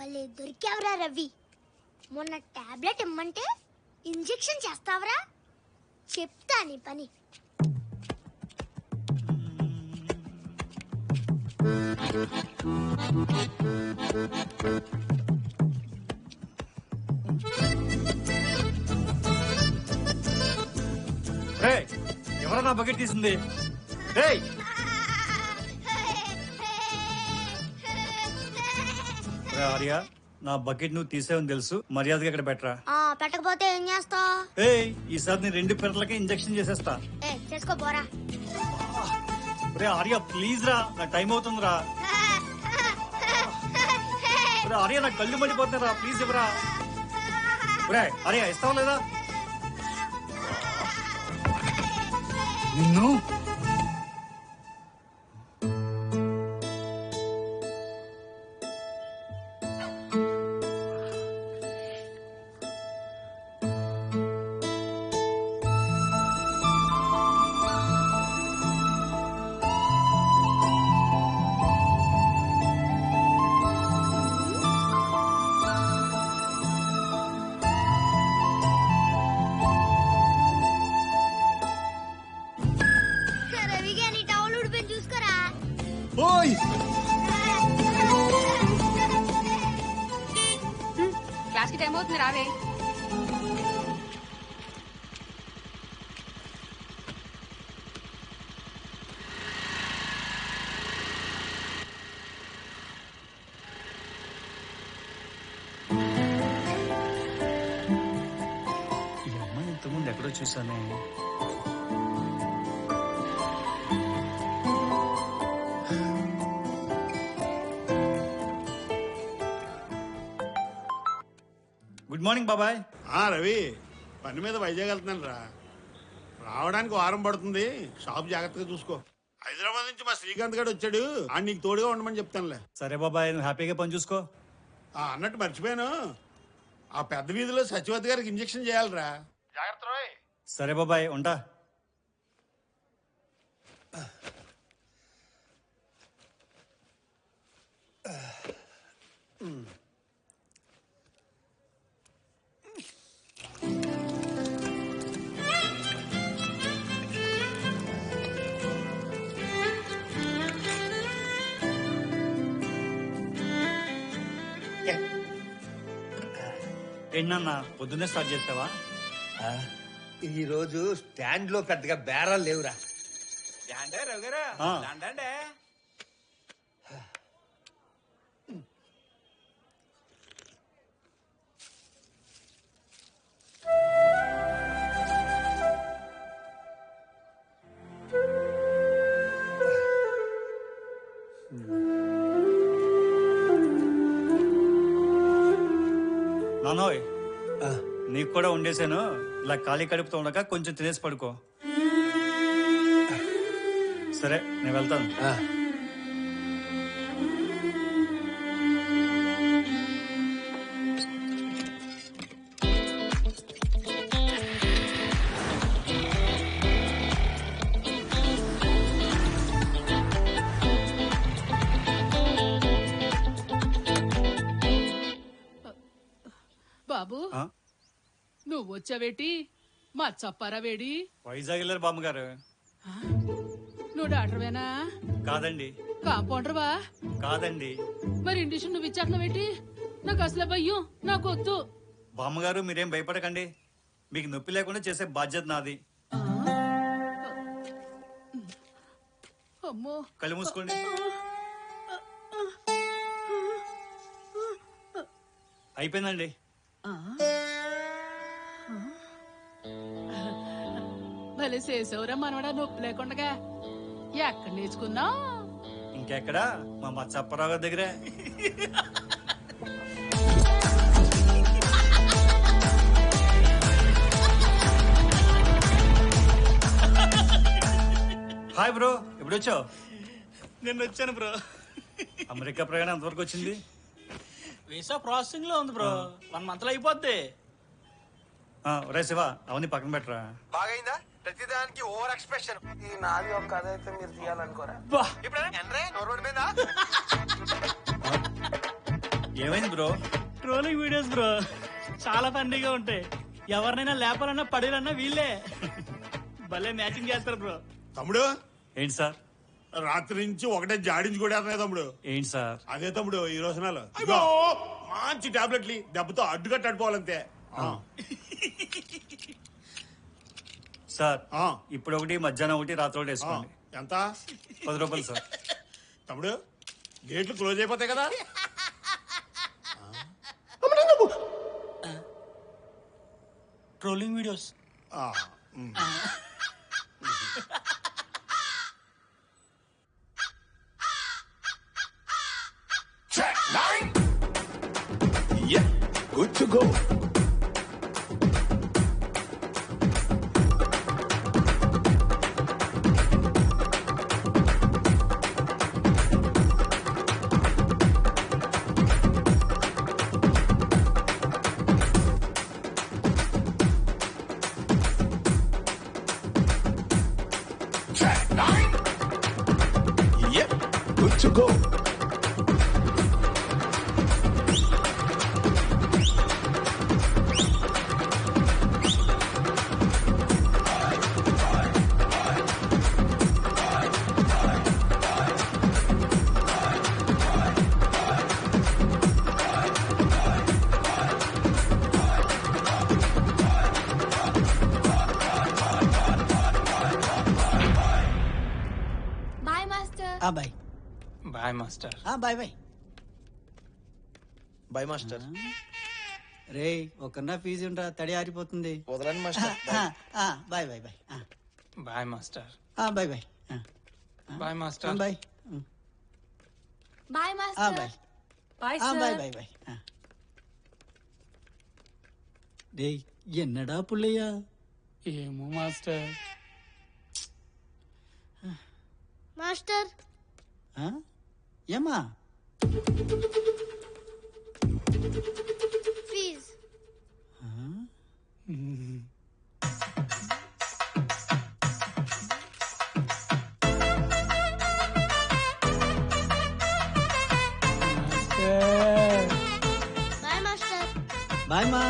భలే దొరికావరా రవి. మొన్న టాబ్లెట్ ఇమ్మంటే ఇంజెక్షన్ చేస్తావరా? చెప్తా నీ పని. ఎవరా నా బకెట్ తీసింది? ఆర్య, నా బకెట్ నువ్వు తీసేవని తెలుసు, మర్యాదగా ఇక్కడ పెట్టరా. పెట్టకపోతే ఏం చేస్తా? ఈసారి నీ 2 పెరట్లకి ఇంజెక్షన్ చేసేస్తా. చేసుకోపోరా. ఆర్య ప్లీజ్ రా, నా టైం అవుతుందిరా. ఆర్య నా కళ్ళు మండిపోతున్నారా, ప్లీజ్ ఇవ్వరా. ఆర్య ఇస్తావా లేదా? నిన్ను క్లాస్ కి టైం అవుతుంది, రావే. ఈ అమ్మాయి ఇంతకుముందు ఎక్కడో చూసానే. గుడ్ మార్నింగ్ బాబాయ్. రవి, పని మీద వైజాగ్ వెళ్తున్నాను రా. రావడానికి వారం పడుతుంది, షాప్ జాగ్రత్తగా చూసుకో. హైదరాబాద్ నుంచి మా శ్రీకాంత్ గారు వచ్చాడు, ఆ నీకు తోడుగా ఉండమని చెప్తానులే. సరే బాబాయ్, నువ్వు హ్యాపీగా పని చూసుకో. అన్నట్టు మర్చిపోయాను, ఆ పెద్ద వీధిలో సత్యవతి గారికి ఇంజెక్షన్ చేయాలిరా. జాగ్రత్త రోయ్. సరే బాబాయ్, ఉంటా. ఏంటన్నా పొద్దున్నే స్టార్ట్ చేసావా? ఈ రోజు స్టాండ్ లో పెద్దగా బేరాలు లేవురా. నానోయ్, నీకు కూడా ఉండేసాను. ఇలా ఖాళీ కడుపుతో ఉండక కొంచెం తినేసి పడుకో. సరే, నేను వెళ్తాను. బాబు, నువ్వు వచ్చావేటి? మా చప్పారా వేడి? వైజాగ్ వెళ్ళారు బామ్మగారు. నువ్వు డాక్టర్వేనా? కాదండి. కాంపౌండర్వా? కాదండి. మరి ఇండిషన్ నువ్వు ఇచ్చేస్తున్నావేటి? నాకు అసలు భయం, నాకు వద్దు. బామ్మగారు మీరేం భయపడకండి, మీకు నొప్పి లేకుండా చేసే బాధ్యత నాది. అమ్మో, కళ్ళు మూసుకోండి. అయిపోయిందండి. భలే చేసావురా మనవడా, నొప్పి లేకుండా. ఎక్కడ నేర్చుకున్నావు? ఇంకెక్కడా, మా మచ్చప్పరావు గారి దగ్గరే. హాయ్ బ్రో, ఎప్పుడు వచ్చావు? నేను వచ్చాను బ్రో. అమెరికా ప్రయాణం ఎంతవరకు వచ్చింది? వీసా ప్రాసెసింగ్ లో ఉంది బ్రో, 1 month లో అయిపోద్ది. రే శివ, అవన్నీ పక్కన పెట్టరా. బాగైందా? ప్రతిదానికి ఓవర్ ఎక్స్ప్రెషన్. ఈ నాది ఒక కథ అయితే మీరు తీయాలనుకోరా? ఏమైంది బ్రో? ట్రోలింగ్ వీడియోస్ బ్రో చాలా ఫన్నీగా ఉంటాయి. ఎవరినైనా లేపాలన్నా పడేయాలన్నా వీళ్ళే భలే మ్యాచింగ్ చేస్తారు బ్రో. తమ్ముడు ఏంటి సార్? రాత్రి నుంచి ఒకటే జాడించి కొడేస్తున్నాయి తమ్ముడు. ఏంటి సార్? అదే తమ్ముడు ఈ రోజునాలు మంచి టాబ్లెట్లు దెబ్బతో అడ్డుకట్టు అడ్డుకోవాలంతే. సార్ ఆ. ఇప్పుడు ఒకటి మధ్యాహ్నం ఒకటి రాత్రి ఒకటి ఆ, వేసుకోండి. ఎంత 10 రూపాయలు సార్. తమ్ముడు గేట్లు క్లోజ్ అయిపోతాయి కదా. Trolling videos. ఆ, ఉమ్. Yeah, good to go. Track 9. Yep, good to go. Bye master. Bye bye master. Bye bye bye master. రే ఒకన్నా ఫీజు ఉంటా తడి ఆరిపోతుంది. వదలండి master. Bye bye bye bye master. Bye bye bye master. Bye bye bye master. Bye bye bye bye రే ఎన్నడా పుల్లయ్యా? ఏమో master. Master ఏమా ఫీజ్. Bye master. బాయ్ మా